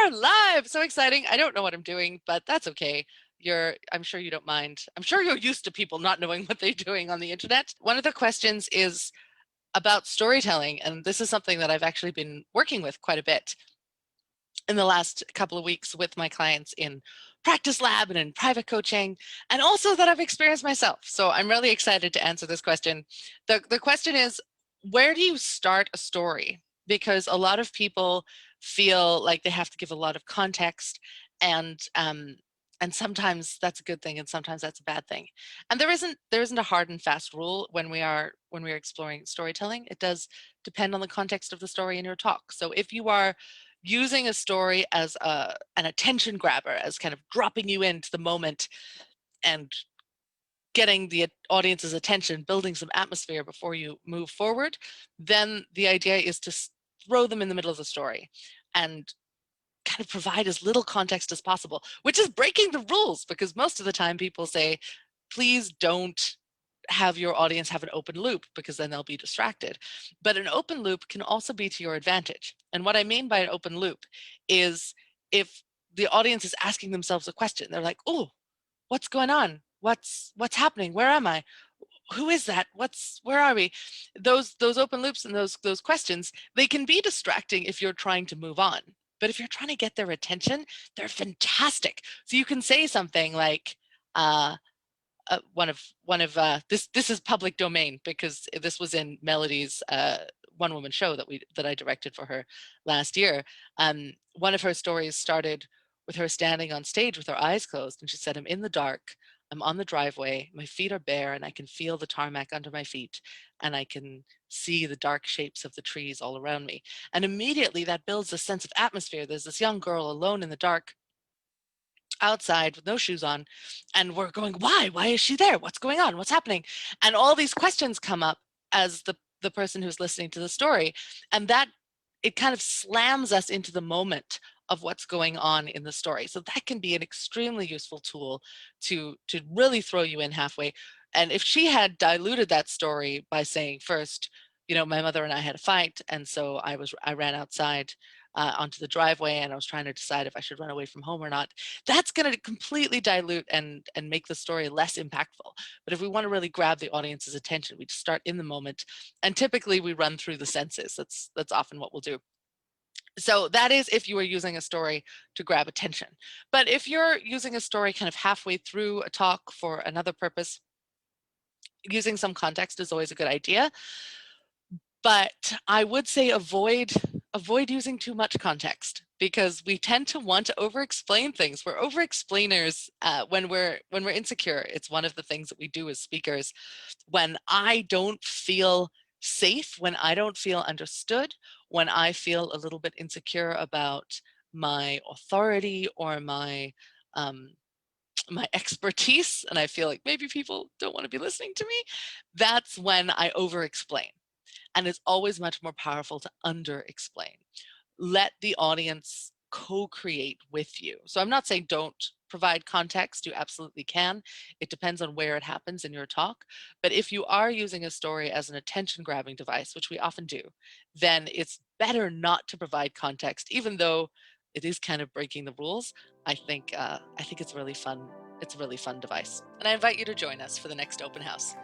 are live. So exciting. I don't know what I'm doing, but that's okay. I'm sure you don't mind. I'm sure you're used to people not knowing what they're doing on the internet. One of the questions is about storytelling, and this is something that I've actually been working with quite a bit in the last couple of weeks with my clients in practice lab and in private coaching, and also that I've experienced myself. So I'm really excited to answer this question. The question is, where do you start a story? Because a lot of people feel like they have to give a lot of context, and sometimes that's a good thing and sometimes that's a bad thing. And there isn't a hard and fast rule when we're exploring storytelling. It does depend on the context of the story in your talk. So if you are using a story as an attention grabber, as kind of dropping you into the moment and getting the audience's attention, building some atmosphere before you move forward, then the idea is to throw them in the middle of the story and kind of provide as little context as possible, which is breaking the rules, because most of the time people say, please don't have your audience have an open loop, because then they'll be distracted. But an open loop can also be to your advantage. And what I mean by an open loop is, if the audience is asking themselves a question, they're like, oh, what's going on? What's happening? Where am I? Who is that? Where are we? Those open loops and those questions, they can be distracting if you're trying to move on. But if you're trying to get their attention, they're fantastic. So you can say something like, this is public domain because this was in Melody's one woman show that I directed for her last year. One of her stories started with her standing on stage with her eyes closed, and she said, I'm in the dark, I'm on the driveway, my feet are bare, and I can feel the tarmac under my feet, and I can see the dark shapes of the trees all around me. And immediately that builds a sense of atmosphere. There's this young girl alone in the dark outside with no shoes on, and we're going, why is she there? What's going on? What's happening? And all these questions come up as the person who's listening to the story, and that it kind of slams us into the moment of what's going on in the story. So that can be an extremely useful tool to really throw you in halfway. And if she had diluted that story by saying, first, my mother and I had a fight, and so I ran outside onto the driveway, and I was trying to decide if I should run away from home or not, that's going to completely dilute and make the story less impactful. But if we want to really grab the audience's attention, we just start in the moment, and typically we run through the senses. That's often what we'll do. So that is if you are using a story to grab attention. But if you're using a story kind of halfway through a talk for another purpose, using some context is always a good idea. But I would say avoid using too much context, because we tend to want to over-explain things. We're over-explainers when we're insecure. It's one of the things that we do as speakers. When I don't feel safe, when I don't feel understood, when I feel a little bit insecure about my authority or um, my expertise, and I feel like maybe people don't want to be listening to me, that's when I over-explain. And it's always much more powerful to under-explain. Let the audience co-create with you. So I'm not saying don't provide context, you absolutely can. It depends on where it happens in your talk. But if you are using a story as an attention-grabbing device, which we often do, then it's better not to provide context, even though it is kind of breaking the rules. I think it's really fun. It's a really fun device. And I invite you to join us for the next open house.